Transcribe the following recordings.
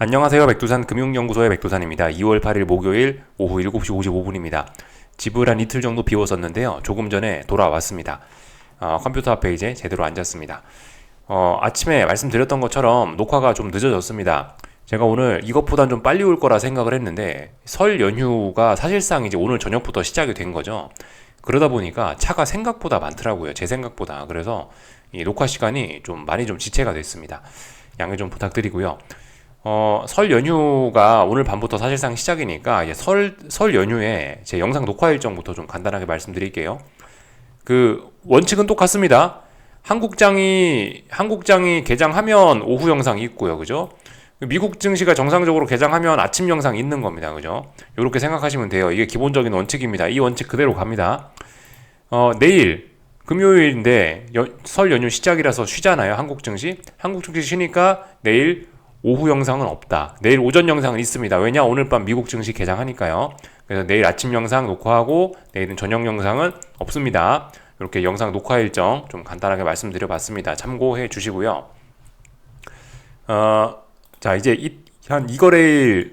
안녕하세요. 백두산 금융연구소의 백두산입니다. 2월 8일 목요일 오후 7시 55분입니다. 집을 한 이틀 정도 비웠었는데요. 조금 전에 돌아왔습니다. 컴퓨터 앞에 이제 제대로 앉았습니다. 아침에 말씀드렸던 것처럼 녹화가 좀 늦어졌습니다. 제가 오늘 이것보단 좀 빨리 올 거라 생각을 했는데 설 연휴가 사실상 이제 오늘 저녁부터 시작이 된 거죠. 그러다 보니까 차가 생각보다 많더라고요. 제 생각보다. 그래서 이 녹화 시간이 좀 많이 좀 지체가 됐습니다. 양해 좀 부탁드리고요. 설 연휴가 오늘 밤부터 사실상 시작이니까 이제 설 연휴에 제 영상 녹화 일정부터 좀 간단하게 말씀드릴게요. 그 원칙은 똑같습니다. 한국장이 개장하면 오후 영상이 있고요, 그죠? 미국 증시가 정상적으로 개장하면 아침 영상이 있는 겁니다, 그죠? 이렇게 생각하시면 돼요. 이게 기본적인 원칙입니다. 이 원칙 그대로 갑니다. 내일 금요일인데 설 연휴 시작이라서 쉬잖아요, 한국 증시. 한국 증시 쉬니까 내일 오후 영상은 없다. 내일 오전 영상은 있습니다. 왜냐? 오늘 밤 미국 증시 개장하니까요. 그래서 내일 아침 영상 녹화하고 내일은 저녁 영상은 없습니다. 이렇게 영상 녹화 일정 좀 간단하게 말씀드려 봤습니다. 참고해 주시고요. 자, 이제 한 이거래일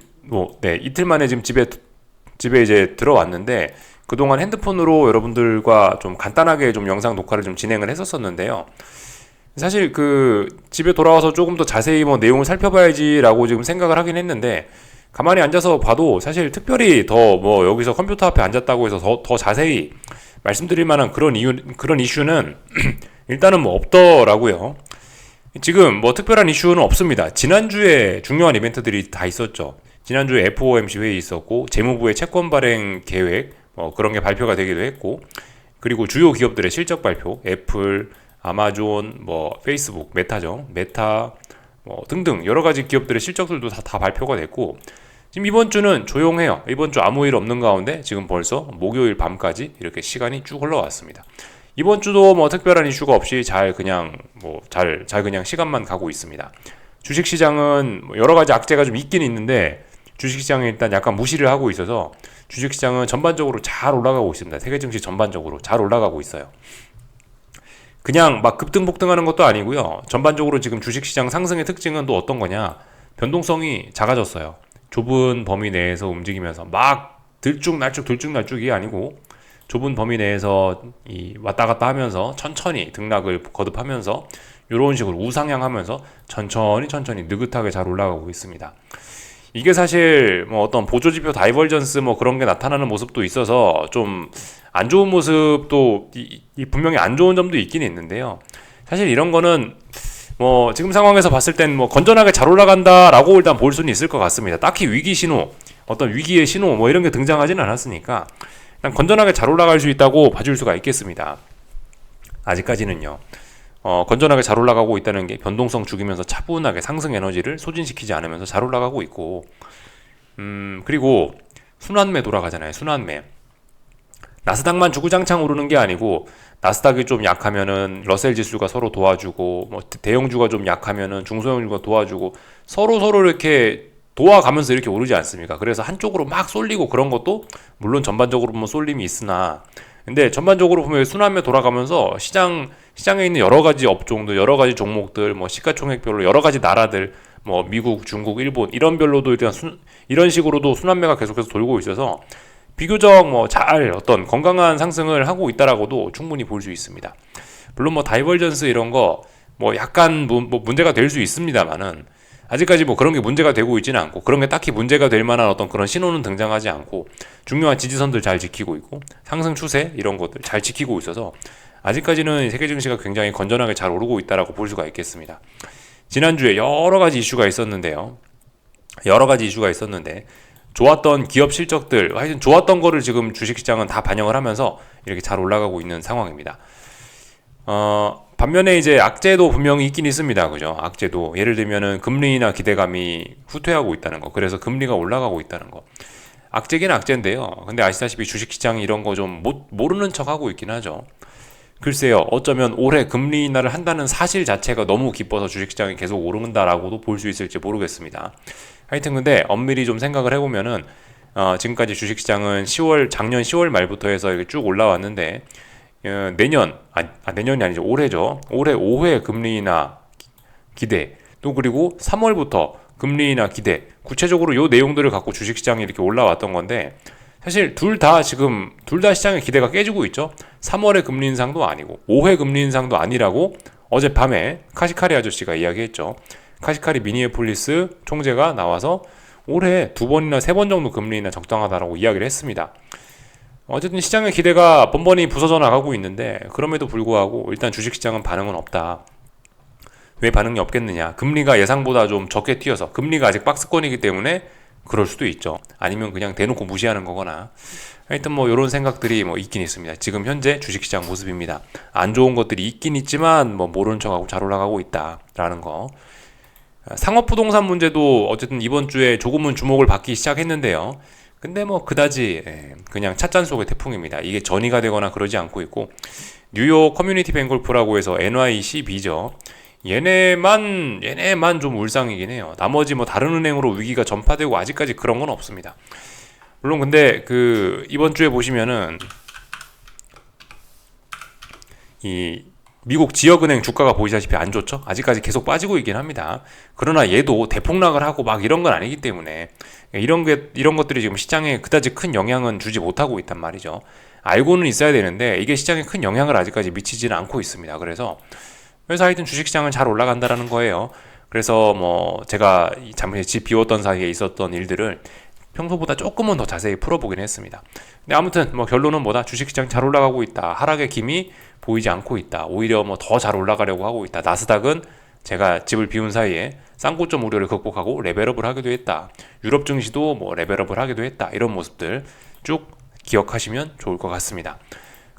이틀 만에 지금 집에 이제 들어왔는데 그동안 핸드폰으로 여러분들과 좀 간단하게 좀 영상 녹화를 좀 진행을 했었었는데요. 사실 그 집에 돌아와서 조금 더 자세히 뭐 내용을 살펴봐야지라고 지금 생각을 하긴 했는데 가만히 앉아서 봐도 사실 특별히 더 뭐 여기서 컴퓨터 앞에 앉았다고 해서 더 자세히 말씀드릴 만한 그런 이슈는 일단은 뭐 없더라고요. 지금 뭐 특별한 이슈는 없습니다. 지난주에 중요한 이벤트들이 다 있었죠. 지난주에 FOMC 회의 있었고 재무부의 채권 발행 계획 뭐 그런 게 발표가 되기도 했고 그리고 주요 기업들의 실적 발표 애플 아마존, 뭐 페이스북, 메타죠, 메타, 뭐 등등 여러 가지 기업들의 실적들도 다 발표가 됐고 지금 이번 주는 조용해요. 이번 주 아무 일 없는 가운데 지금 벌써 목요일 밤까지 이렇게 시간이 쭉 흘러왔습니다. 이번 주도 뭐 특별한 이슈가 없이 잘 그냥 시간만 가고 있습니다. 주식시장은 여러 가지 악재가 좀 있긴 있는데 주식시장이 일단 약간 무시를 하고 있어서 주식시장은 전반적으로 잘 올라가고 있습니다. 세계 증시 전반적으로 잘 올라가고 있어요. 그냥 막 급등폭등하는 것도 아니고요. 전반적으로 지금 주식시장 상승의 특징은 또 어떤 거냐? 변동성이 작아졌어요. 좁은 범위 내에서 움직이면서 막 들쭉날쭉이 아니고 좁은 범위 내에서 이 왔다 갔다 하면서 천천히 등락을 거듭하면서 이런 식으로 우상향하면서 천천히 느긋하게 잘 올라가고 있습니다. 이게 사실 뭐 어떤 보조지표 다이버전스 뭐 그런 게 나타나는 모습도 있어서 좀 안 좋은 모습도 분명히 안 좋은 점도 있긴 있는데요. 사실 이런 거는 뭐 지금 상황에서 봤을 땐 뭐 건전하게 잘 올라간다라고 일단 볼 수는 있을 것 같습니다. 딱히 위기 신호, 어떤 위기의 신호 뭐 이런 게 등장하지는 않았으니까 일단 건전하게 잘 올라갈 수 있다고 봐줄 수가 있겠습니다. 아직까지는요. 건전하게 잘 올라가고 있다는 게 변동성 죽이면서 차분하게 상승 에너지를 소진시키지 않으면서 잘 올라가고 있고 그리고 순환매 돌아가잖아요. 순환매. 나스닥만 주구장창 오르는 게 아니고 나스닥이 좀 약하면은 러셀 지수가 서로 도와주고 뭐 대형주가 좀 약하면은 중소형주가 도와주고 서로 이렇게 도와가면서 이렇게 오르지 않습니까? 그래서 한쪽으로 막 쏠리고 그런 것도 물론 전반적으로 보면 쏠림이 있으나 근데 전반적으로 보면 순환매 돌아가면서 시장에 있는 여러 가지 업종들, 여러 가지 종목들, 뭐 시가총액별로 여러 가지 나라들, 뭐 미국, 중국, 일본 이런 별로도 일단 이런 식으로도 순환매가 계속해서 돌고 있어서 비교적 뭐 잘 어떤 건강한 상승을 하고 있다라고도 충분히 볼 수 있습니다. 물론 뭐 다이버전스 이런 거 뭐 약간 뭐 문제가 될 수 있습니다만은 아직까지 뭐 그런 게 문제가 되고 있지는 않고 그런 게 딱히 문제가 될 만한 어떤 그런 신호는 등장하지 않고 중요한 지지선들 잘 지키고 있고 상승 추세 이런 것들 잘 지키고 있어서 아직까지는 세계 증시가 굉장히 건전하게 잘 오르고 있다라고 볼 수가 있겠습니다. 지난주에 여러 가지 이슈가 있었는데 좋았던 기업 실적들, 하여튼 좋았던 거를 지금 주식시장은 다 반영을 하면서 이렇게 잘 올라가고 있는 상황입니다. 반면에 이제 악재도 분명히 있긴 있습니다. 그죠? 악재도. 예를 들면은 금리나 기대감이 후퇴하고 있다는 거. 그래서 금리가 올라가고 있다는 거. 악재긴 악재인데요. 근데 아시다시피 주식시장이 이런 거 좀 모르는 척 하고 있긴 하죠. 글쎄요, 어쩌면 올해 금리 인하를 한다는 사실 자체가 너무 기뻐서 주식시장이 계속 오른다라고도 볼 수 있을지 모르겠습니다. 하여튼 근데 엄밀히 좀 생각을 해보면은 지금까지 주식시장은 작년 10월 말부터 해서 이렇게 쭉 올라왔는데 내년이 아니죠. 올해죠. 올해 5회 금리 인하 기대 또 그리고 3월부터 금리나 기대, 구체적으로 요 내용들을 갖고 주식시장이 이렇게 올라왔던 건데, 사실 둘 다 시장의 기대가 깨지고 있죠. 3월의 금리 인상도 아니고 5회 금리 인상도 아니라고 어젯밤에 카시카리 아저씨가 이야기했죠. 카시카리 미니애폴리스 총재가 나와서 올해 2번이나 3번 정도 금리 인하 적당하다라고 이야기를 했습니다. 어쨌든 시장의 기대가 번번이 부서져 나가고 있는데, 그럼에도 불구하고 일단 주식시장은 반응은 없다. 왜 반응이 없겠느냐? 금리가 예상보다 좀 적게 튀어서, 금리가 아직 박스권이기 때문에 그럴 수도 있죠. 아니면 그냥 대놓고 무시하는 거거나. 하여튼 뭐 이런 생각들이 뭐 있긴 있습니다. 지금 현재 주식시장 모습입니다. 안 좋은 것들이 있긴 있지만 뭐 모르는 척하고 잘 올라가고 있다라는 거. 상업부동산 문제도 어쨌든 이번 주에 조금은 주목을 받기 시작했는데요. 근데 뭐 그다지 그냥 찻잔 속의 태풍입니다. 이게 전이가 되거나 그러지 않고 있고, 뉴욕 커뮤니티 뱅골프라고 해서 NYCB죠. 얘네만 좀 울상이긴 해요. 나머지 뭐 다른 은행으로 위기가 전파되고 아직까지 그런 건 없습니다. 물론 근데 그 이번 주에 보시면은 이 미국 지역은행 주가가 보시다시피 안 좋죠? 아직까지 계속 빠지고 있긴 합니다. 그러나 얘도 대폭락을 하고 막 이런 건 아니기 때문에 이런 것들이 지금 시장에 그다지 큰 영향은 주지 못하고 있단 말이죠. 알고는 있어야 되는데 이게 시장에 큰 영향을 아직까지 미치지는 않고 있습니다. 그래서 하여튼 주식시장은 잘 올라간다라는 거예요. 그래서 뭐 제가 잠시 집 비웠던 사이에 있었던 일들을 평소보다 조금은 더 자세히 풀어보긴 했습니다. 근데 아무튼 뭐 결론은 뭐다? 주식시장 잘 올라가고 있다. 하락의 기미 보이지 않고 있다. 오히려 뭐 더 잘 올라가려고 하고 있다. 나스닥은 제가 집을 비운 사이에 쌍고점 우려를 극복하고 레벨업을 하기도 했다. 유럽 증시도 뭐 레벨업을 하기도 했다. 이런 모습들 쭉 기억하시면 좋을 것 같습니다.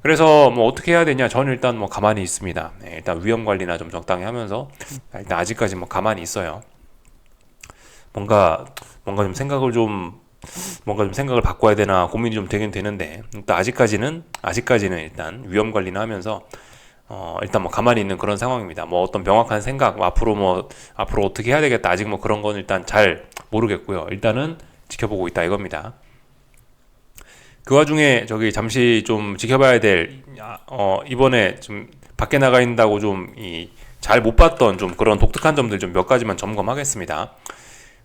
그래서 뭐 어떻게 해야 되냐? 저는 일단 뭐 가만히 있습니다. 일단 위험 관리나 좀 적당히 하면서 일단 아직까지 뭐 가만히 있어요. 뭔가 좀 생각을 바꿔야 되나 고민이 좀 되긴 되는데, 일단 아직까지는 일단 위험 관리나 하면서 일단 뭐 가만히 있는 그런 상황입니다. 뭐 어떤 명확한 생각, 앞으로 어떻게 해야 되겠다, 아직 뭐 그런 건 일단 잘 모르겠고요. 일단은 지켜보고 있다 이겁니다. 그 와중에 저기 잠시 좀 지켜봐야 될 이번에 좀 밖에 나가 있다고 좀 잘 못 봤던 좀 그런 독특한 점들 좀 몇 가지만 점검하겠습니다.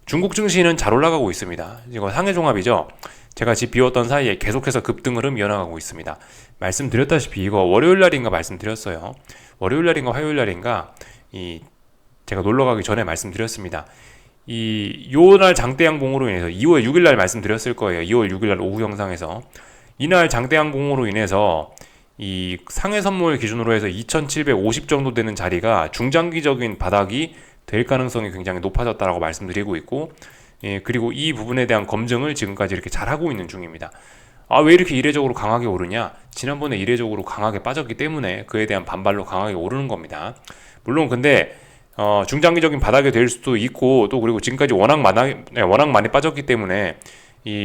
중국 증시는 잘 올라가고 있습니다. 이거 상해 종합이죠. 제가 집 비웠던 사이에 계속해서 급등 흐름 이어나가고 있습니다. 말씀드렸다시피 이거 월요일 날인가 말씀드렸어요. 월요일 날인가 화요일 날인가 제가 놀러 가기 전에 말씀드렸습니다. 요날 장대양봉으로 인해서 2월 6일 날 말씀드렸을 거예요. 2월 6일 날 오후 영상에서 이날 장대양봉으로 인해서 이 상해 선물 기준으로 해서 2750 정도 되는 자리가 중장기적인 바닥이 될 가능성이 굉장히 높아졌다라고 말씀드리고 있고, 그리고 이 부분에 대한 검증을 지금까지 이렇게 잘 하고 있는 중입니다. 왜 이렇게 이례적으로 강하게 오르냐? 지난번에 이례적으로 강하게 빠졌기 때문에 그에 대한 반발로 강하게 오르는 겁니다. 물론 근데 중장기적인 바닥이 될 수도 있고, 또 그리고 지금까지 워낙 많이 빠졌기 때문에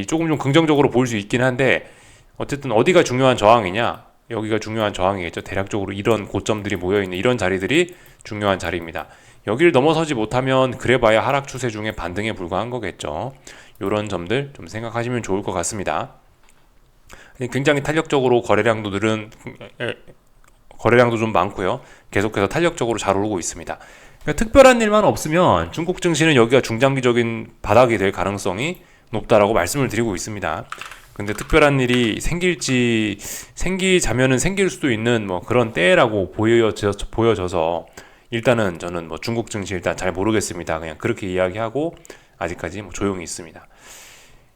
조금 좀 긍정적으로 볼 수 있긴 한데, 어쨌든 어디가 중요한 저항이냐? 여기가 중요한 저항이겠죠. 대략적으로 이런 고점들이 모여있는 이런 자리들이 중요한 자리입니다. 여기를 넘어서지 못하면 그래봐야 하락 추세 중에 반등에 불과한 거겠죠. 이런 점들 좀 생각하시면 좋을 것 같습니다. 굉장히 탄력적으로 거래량도 좀 많고요. 계속해서 탄력적으로 잘 오르고 있습니다. 그러니까 특별한 일만 없으면 중국 증시는 여기가 중장기적인 바닥이 될 가능성이 높다라고 말씀을 드리고 있습니다. 근데 특별한 일이 생기자면은 생길 수도 있는 뭐 그런 때라고 보여져서 일단은 저는 뭐 중국 증시 일단 잘 모르겠습니다. 그냥 그렇게 이야기하고 아직까지 뭐 조용히 있습니다.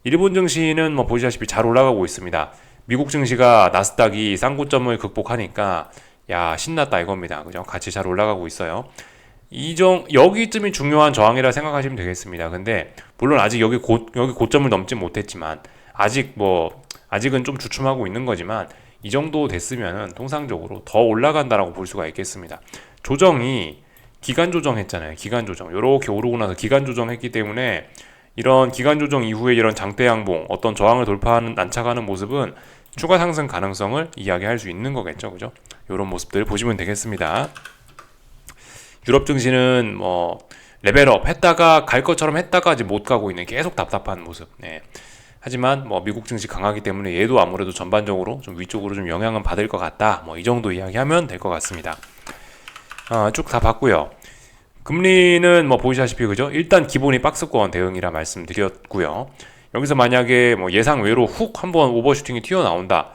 일본 증시는 뭐 보시다시피 잘 올라가고 있습니다. 미국 증시가 나스닥이 쌍고점을 극복하니까 야 신났다 이겁니다. 그죠? 같이 잘 올라가고 있어요. 여기쯤이 중요한 저항이라 생각하시면 되겠습니다. 근데 물론 아직 여기 고점을 넘지 못했지만 아직은 좀 주춤하고 있는 거지만 이 정도 됐으면은 통상적으로 더 올라간다라고 볼 수가 있겠습니다. 조정이 기간 조정했잖아요. 기간 조정. 요렇게 오르고 나서 기간 조정했기 때문에 이런 기간 조정 이후에 이런 장대 양봉, 어떤 저항을 돌파하는 난착하는 모습은 추가 상승 가능성을 이야기할 수 있는 거겠죠. 그죠? 요런 모습들 보시면 되겠습니다. 유럽 증시는 뭐 레벨업 했다가 갈 것처럼 했다가 이제 못 가고 있는 계속 답답한 모습. 네. 하지만 뭐 미국 증시 강하기 때문에 얘도 아무래도 전반적으로 좀 위쪽으로 좀 영향은 받을 것 같다. 뭐 이 정도 이야기하면 될 것 같습니다. 쭉 다 봤고요. 금리는 뭐 보시다시피 그죠? 일단 기본이 박스권 대응이라 말씀드렸고요. 여기서 만약에 뭐 예상 외로 훅 한번 오버슈팅이 튀어나온다.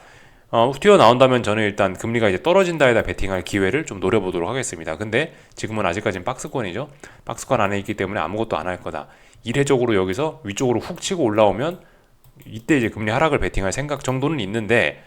튀어나온다면 저는 일단 금리가 이제 떨어진다에다 베팅할 기회를 좀 노려보도록 하겠습니다. 근데 지금은 아직까지는 박스권이죠. 박스권 안에 있기 때문에 아무것도 안 할 거다. 이례적으로 여기서 위쪽으로 훅 치고 올라오면 이때 이제 금리 하락을 베팅할 생각 정도는 있는데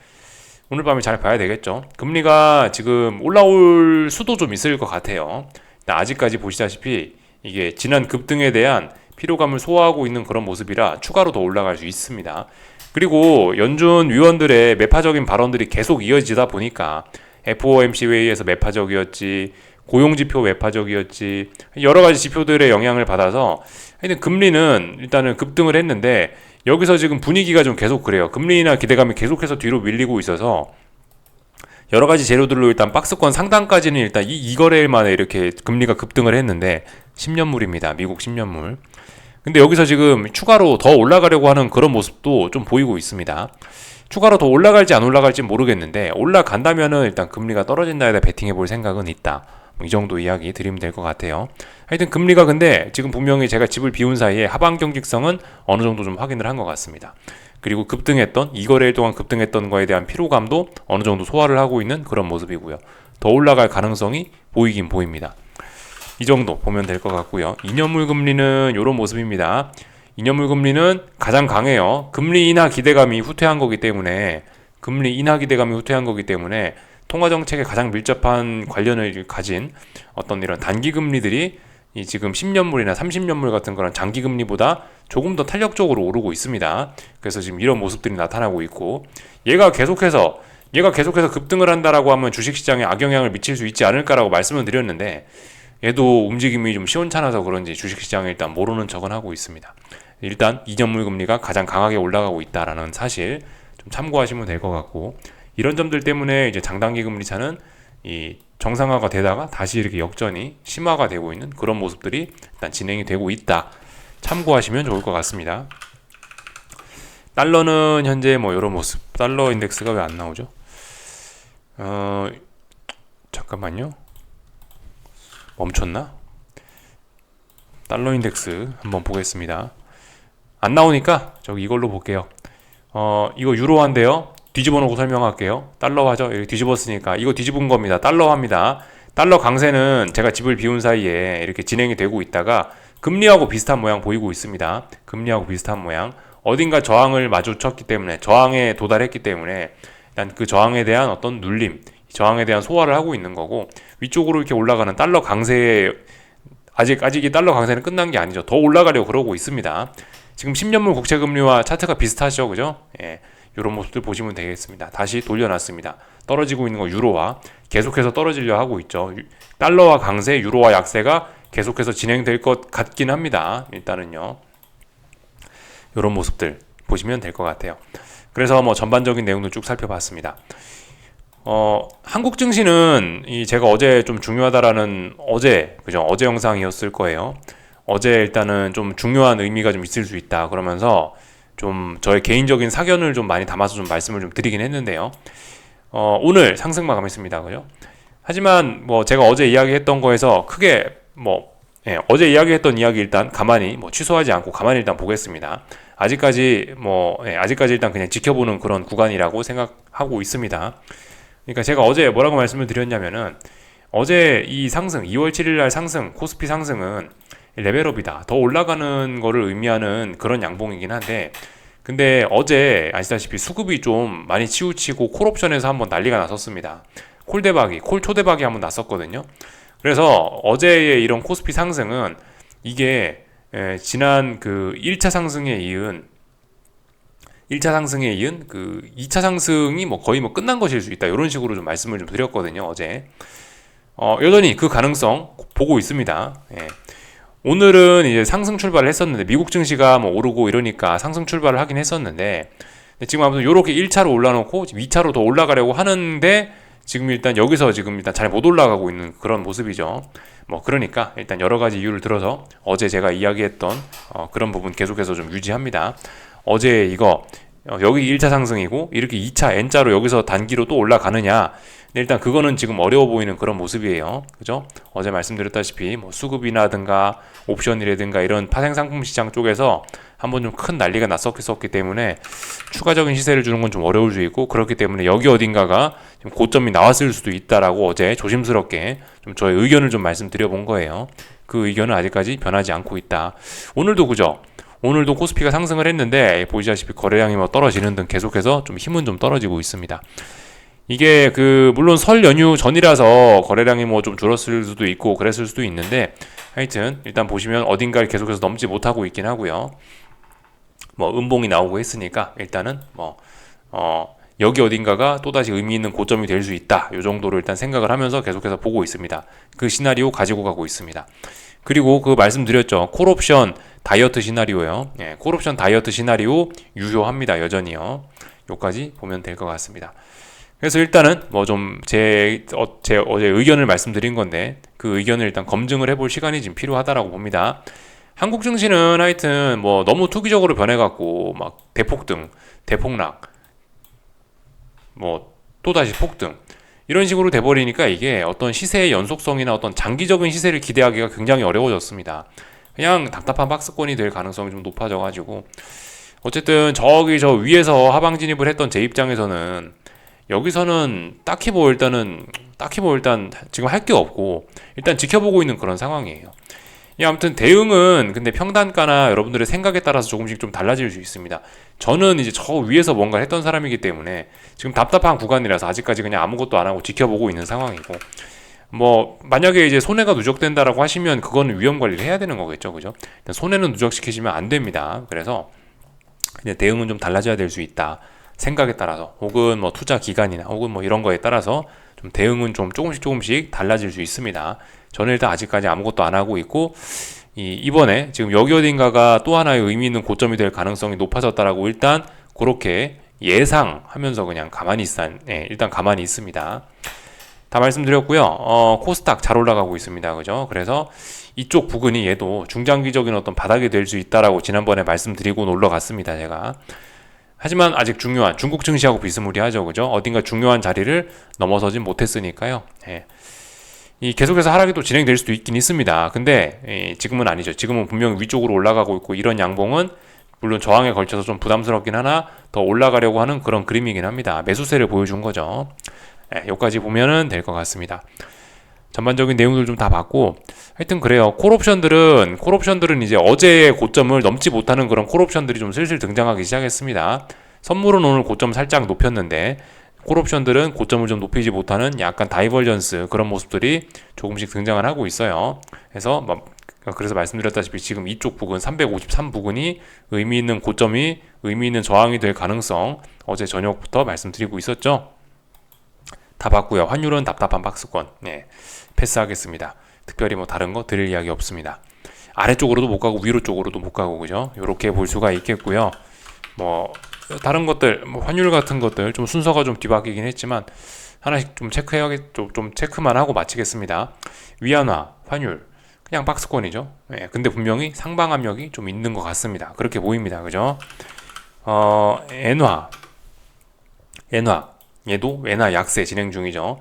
오늘 밤에 잘 봐야 되겠죠. 금리가 지금 올라올 수도 좀 있을 것 같아요. 아직까지 보시다시피 이게 지난 급등에 대한 피로감을 소화하고 있는 그런 모습이라 추가로 더 올라갈 수 있습니다. 그리고 연준 위원들의 매파적인 발언들이 계속 이어지다 보니까 FOMC 회의에서 매파적이었지, 고용지표 매파적이었지, 여러 가지 지표들의 영향을 받아서 하여튼 금리는 일단은 급등을 했는데 여기서 지금 분위기가 좀 계속 그래요. 금리나 기대감이 계속해서 뒤로 밀리고 있어서 여러 가지 재료들로 일단 박스권 상단까지는 일단 이 거래일 만에 이렇게 금리가 급등을 했는데 10년물입니다. 미국 10년물. 근데 여기서 지금 추가로 더 올라가려고 하는 그런 모습도 좀 보이고 있습니다. 추가로 더 올라갈지 안 올라갈지 모르겠는데 올라간다면은 일단 금리가 떨어진다에다 베팅해 볼 생각은 있다. 이 정도 이야기 드리면 될 것 같아요. 하여튼 금리가 근데 지금 분명히 제가 집을 비운 사이에 하방 경직성은 어느 정도 좀 확인을 한 것 같습니다. 그리고 급등했던 이 거래일 동안 급등했던 거에 대한 피로감도 어느 정도 소화를 하고 있는 그런 모습이고요. 더 올라갈 가능성이 보이긴 보입니다. 이 정도 보면 될 것 같고요. 2년물 금리는 이런 모습입니다. 2년물 금리는 가장 강해요. 금리 인하 기대감이 후퇴한 거기 때문에 통화정책에 가장 밀접한 관련을 가진 어떤 이런 단기금리들이 이 지금 10년물이나 30년물 같은 그런 장기금리보다 조금 더 탄력적으로 오르고 있습니다. 그래서 지금 이런 모습들이 나타나고 있고 얘가 계속해서 급등을 한다라고 하면 주식시장에 악영향을 미칠 수 있지 않을까라고 말씀을 드렸는데 얘도 움직임이 좀 시원찮아서 그런지 주식시장에 일단 모르는 척은 하고 있습니다. 일단 2년물 금리가 가장 강하게 올라가고 있다라는 사실 좀 참고하시면 될 것 같고 이런 점들 때문에 이제 장단기 금리 차는 이 정상화가 되다가 다시 이렇게 역전이 심화가 되고 있는 그런 모습들이 일단 진행이 되고 있다. 참고하시면 좋을 것 같습니다. 달러는 현재 뭐 이런 모습. 달러 인덱스가 왜 안 나오죠? 잠깐만요. 멈췄나? 달러 인덱스 한번 보겠습니다. 안 나오니까 저기 이걸로 볼게요. 이거 유로화인데요. 뒤집어 놓고 설명할게요. 달러화죠. 여기 뒤집었으니까 이거 뒤집은 겁니다. 달러화입니다. 달러 강세는 제가 집을 비운 사이에 이렇게 진행이 되고 있다가 금리하고 비슷한 모양 보이고 있습니다. 금리하고 비슷한 모양. 어딘가 저항을 마주쳤기 때문에 저항에 도달했기 때문에 일단 그 저항에 대한 어떤 눌림, 저항에 대한 소화를 하고 있는 거고 위쪽으로 이렇게 올라가는 달러 강세에 아직 이 달러 강세는 끝난 게 아니죠. 더 올라가려고 그러고 있습니다. 지금 10년물 국채금리와 차트가 비슷하죠, 그죠? 예. 이런 모습들 보시면 되겠습니다. 다시 돌려놨습니다. 떨어지고 있는 거 유로화 계속해서 떨어지려 하고 있죠. 달러와 강세, 유로화 약세가 계속해서 진행될 것 같긴 합니다. 일단은요. 이런 모습들 보시면 될 것 같아요. 그래서 뭐 전반적인 내용도 쭉 살펴봤습니다. 한국 증시는 제가 어제 좀 중요하다라는 어제 영상이었을 거예요. 어제 일단은 좀 중요한 의미가 좀 있을 수 있다 그러면서 좀 저의 개인적인 사견을 좀 많이 담아서 좀 말씀을 좀 드리긴 했는데요. 오늘 상승 마감했습니다. 그죠? 하지만 뭐 제가 어제 이야기했던 거에서 크게 어제 이야기했던 이야기 일단 가만히 취소하지 않고 가만히 일단 보겠습니다. 아직까지 일단 그냥 지켜보는 그런 구간이라고 생각하고 있습니다. 그러니까 제가 어제 뭐라고 말씀을 드렸냐면은 어제 이 상승 2월 7일 날 상승 코스피 상승은 레벨업이다. 더 올라가는 거를 의미하는 그런 양봉이긴 한데 근데 어제 아시다시피 수급이 좀 많이 치우치고 콜옵션에서 한번 난리가 났었습니다. 콜 초대박이 한번 났었거든요. 그래서 어제의 이런 코스피 상승은 이게 지난 그 1차 상승에 이은 그 2차 상승이 거의 끝난 것일 수 있다. 이런 식으로 좀 말씀을 좀 드렸거든요. 어제. 여전히 그 가능성 보고 있습니다. 예. 오늘은 이제 상승 출발을 했었는데 미국 증시가 오르고 이러니까 상승 출발을 하긴 했었는데 지금 아무튼 요렇게 1차로 올라놓고 2차로 더 올라가려고 하는데 지금 일단 여기서 지금 일단 잘 못 올라가고 있는 그런 모습이죠. 그러니까 일단 여러 가지 이유를 들어서 어제 제가 이야기했던 그런 부분 계속해서 좀 유지합니다. 어제 이거 여기 1차 상승이고 이렇게 2차 N자로 여기서 단기로 또 올라가느냐 근데 일단 그거는 지금 어려워 보이는 그런 모습이에요. 그죠? 어제 말씀드렸다시피 뭐 수급이라든가 옵션이라든가 이런 파생 상품 시장 쪽에서 한번 좀 큰 난리가 났었기 때문에 추가적인 시세를 주는 건 좀 어려울 수 있고, 그렇기 때문에 여기 어딘가가 좀 고점이 나왔을 수도 있다라고 어제 조심스럽게 좀 저의 의견을 좀 말씀드려 본 거예요. 그 의견은 아직까지 변하지 않고 있다. 오늘도 그죠? 오늘도 코스피가 상승을 했는데 보시다시피 거래량이 뭐 떨어지는 등 계속해서 좀 힘은 좀 떨어지고 있습니다. 이게 물론 설 연휴 전이라서 거래량이 뭐 좀 줄었을 수도 있고 그랬을 수도 있는데, 하여튼 일단 보시면 어딘가를 계속해서 넘지 못하고 있긴 하고요. 뭐 음봉이 나오고 했으니까 일단은 여기 어딘가가 또다시 의미 있는 고점이 될 수 있다. 이 정도로 일단 생각을 하면서 계속해서 보고 있습니다. 그 시나리오 가지고 가고 있습니다. 그리고 그 말씀드렸죠. 콜옵션 다이어트 시나리오요. 예, 콜옵션 다이어트 시나리오 유효합니다. 여전히요. 요까지 보면 될 것 같습니다. 그래서 일단은 뭐 좀 제 어제 의견을 말씀드린 건데, 그 의견을 일단 검증을 해볼 시간이 지금 필요하다라고 봅니다. 한국 증시는 하여튼 뭐 너무 투기적으로 변해갖고 막 대폭등, 대폭락, 뭐 또다시 폭등 이런 식으로 돼버리니까 이게 어떤 시세의 연속성이나 어떤 장기적인 시세를 기대하기가 굉장히 어려워졌습니다. 그냥 답답한 박스권이 될 가능성이 좀 높아져가지고, 어쨌든 저기 저 위에서 하방 진입을 했던 제 입장에서는 여기서는 딱히 뭐 일단 지금 할 게 없고 일단 지켜보고 있는 그런 상황이에요. 아무튼 대응은 근데 평단가나 여러분들의 생각에 따라서 조금씩 좀 달라질 수 있습니다. 저는 이제 저 위에서 뭔가 했던 사람이기 때문에 지금 답답한 구간이라서 아직까지 그냥 아무것도 안 하고 지켜보고 있는 상황이고, 뭐 만약에 이제 손해가 누적된다라고 하시면 그거는 위험 관리를 해야 되는 거겠죠, 그죠? 손해는 누적시키시면 안 됩니다. 그래서 이제 대응은 좀 달라져야 될 수 있다. 생각에 따라서, 혹은 뭐 투자 기간이나 혹은 뭐 이런 거에 따라서 좀 대응은 좀 조금씩 달라질 수 있습니다. 저는 일단 아직까지 아무것도 안 하고 있고, 이번에 지금 여기 어딘가가 또 하나의 의미 있는 고점이 될 가능성이 높아졌다라고 일단 그렇게 예상하면서 그냥 일단 가만히 있습니다. 다 말씀드렸고요. 코스닥 잘 올라가고 있습니다. 그죠? 그래서 이쪽 부근이 얘도 중장기적인 어떤 바닥이 될 수 있다라고 지난번에 말씀드리고 올라갔습니다. 제가. 하지만 아직 중요한 중국 증시하고 비스무리하죠. 그죠? 어딘가 중요한 자리를 넘어서진 못했으니까요. 예. 계속해서 하락이 또 진행될 수도 있긴 있습니다. 근데 지금은 아니죠. 지금은 분명히 위쪽으로 올라가고 있고, 이런 양봉은 물론 저항에 걸쳐서 좀 부담스럽긴 하나 더 올라가려고 하는 그런 그림이긴 합니다. 매수세를 보여준 거죠. 여기까지 보면은 될 것 같습니다. 전반적인 내용들 좀 다 봤고, 하여튼 그래요. 콜옵션들은 이제 어제의 고점을 넘지 못하는 그런 콜옵션들이 좀 슬슬 등장하기 시작했습니다. 선물은 오늘 고점 살짝 높였는데, 콜옵션들은 고점을 좀 높이지 못하는 약간 다이버전스 그런 모습들이 조금씩 등장을 하고 있어요. 그래서 말씀드렸다시피 지금 이쪽 부근 353 부근이 의미 있는 고점이 의미 있는 저항이 될 가능성 어제 저녁부터 말씀드리고 있었죠. 다 봤고요. 환율은 답답한 박스권. 네, 패스하겠습니다. 특별히 뭐 다른 거 드릴 이야기 없습니다. 아래쪽으로도 못 가고 위로 쪽으로도 못 가고, 그죠? 이렇게 볼 수가 있겠고요. 뭐 다른 것들, 뭐 환율 같은 것들 좀 순서가 좀 뒤바뀌긴 했지만 하나씩 좀 좀 체크만 하고 마치겠습니다. 위안화, 환율 그냥 박스권이죠. 네, 근데 분명히 상방 압력이 좀 있는 것 같습니다. 그렇게 보입니다. 그죠? 엔화 얘도 엔화 약세 진행 중이죠.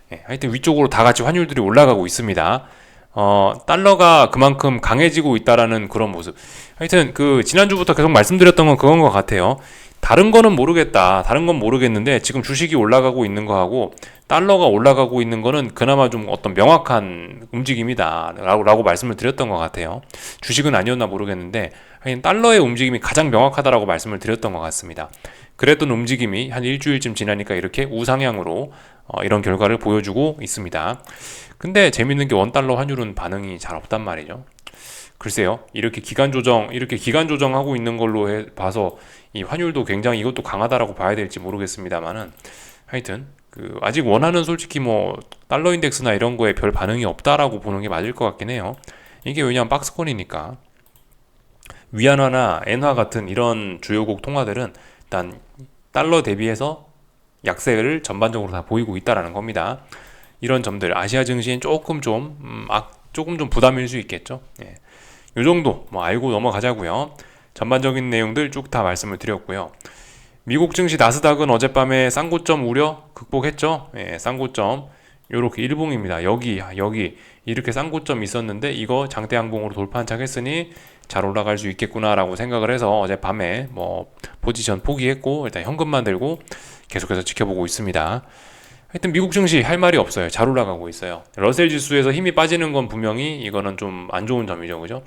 네, 하여튼 위쪽으로 다 같이 환율들이 올라가고 있습니다. 달러가 그만큼 강해지고 있다라는 그런 모습. 하여튼 지난주부터 계속 말씀드렸던 건 그건 것 같아요. 다른 거는 모르겠다. 다른 건 모르겠는데 지금 주식이 올라가고 있는 거하고 달러가 올라가고 있는 거는 그나마 좀 어떤 명확한 움직임이다 라고 말씀을 드렸던 것 같아요. 주식은 아니었나 모르겠는데 하여튼 달러의 움직임이 가장 명확하다라고 말씀을 드렸던 것 같습니다. 그랬던 움직임이 한 일주일쯤 지나니까 이렇게 우상향으로 이런 결과를 보여주고 있습니다. 근데 재밌는 게 원달러 환율은 반응이 잘 없단 말이죠. 글쎄요, 이렇게 기간 조정하고 있는 걸로 봐서 이 환율도 굉장히 이것도 강하다라고 봐야 될지 모르겠습니다만은, 하여튼 아직 원하는 솔직히 뭐 달러 인덱스나 이런 거에 별 반응이 없다라고 보는 게 맞을 것 같긴 해요. 이게 왜냐하면 박스권이니까. 위안화나 엔화 같은 이런 주요국 통화들은 일단 달러 대비해서 약세를 전반적으로 다 보이고 있다라는 겁니다. 이런 점들 아시아 증시엔 조금 좀 부담일 수 있겠죠. 예. 요 정도 뭐 알고 넘어가자고요. 전반적인 내용들 쭉 다 말씀을 드렸고요. 미국 증시 나스닥은 어젯밤에 쌍고점 우려, 극복했죠. 예, 쌍고점 요렇게 일봉입니다. 여기 이렇게 쌍고점 있었는데 이거 장대 양봉으로 돌파 한착했으니 잘 올라갈 수 있겠구나라고 생각을 해서 어젯밤에 뭐 포지션 포기했고 일단 현금만 들고 계속해서 지켜보고 있습니다. 하여튼 미국 증시 할 말이 없어요. 잘 올라가고 있어요. 러셀 지수에서 힘이 빠지는 건 분명히 이거는 좀 안 좋은 점이죠. 그죠?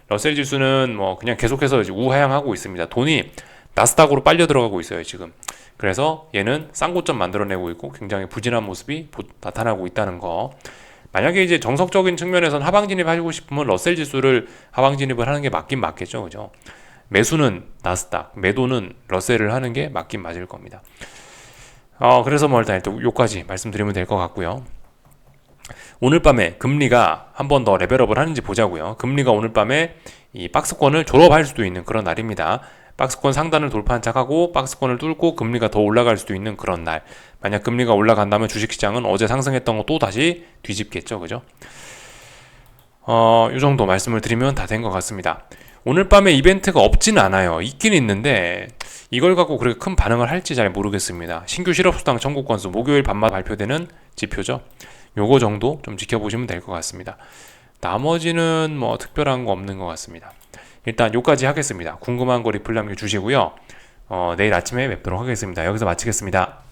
러셀 지수는 뭐 그냥 계속해서 우하향하고 있습니다. 돈이 나스닥으로 빨려 들어가고 있어요, 지금. 그래서 얘는 쌍고점 만들어내고 있고 굉장히 부진한 모습이 나타나고 있다는 거. 만약에 이제 정석적인 측면에서는 하방 진입하고 싶으면 러셀 지수를 하방 진입을 하는 게 맞긴 맞겠죠. 그죠? 매수는 나스닥, 매도는 러셀을 하는 게 맞긴 맞을 겁니다. 그래서 뭐 일단 요까지 말씀드리면 될 것 같고요. 오늘 밤에 금리가 한 번 더 레벨업을 하는지 보자고요. 금리가 오늘 밤에 이 박스권을 졸업할 수도 있는 그런 날입니다. 박스권 상단을 돌파한 척하고 박스권을 뚫고 금리가 더 올라갈 수도 있는 그런 날. 만약 금리가 올라간다면 주식시장은 어제 상승했던 거 또 다시 뒤집겠죠. 그죠? 이 정도 말씀을 드리면 다 된 것 같습니다. 오늘 밤에 이벤트가 없지는 않아요. 있긴 있는데 이걸 갖고 그렇게 큰 반응을 할지 잘 모르겠습니다. 신규 실업수당 청구 건수 목요일 밤마다 발표되는 지표죠. 요거 정도 좀 지켜보시면 될 것 같습니다. 나머지는 뭐 특별한 거 없는 것 같습니다. 일단 요까지 하겠습니다. 궁금한 거 리플 남겨주시고요. 내일 아침에 뵙도록 하겠습니다. 여기서 마치겠습니다.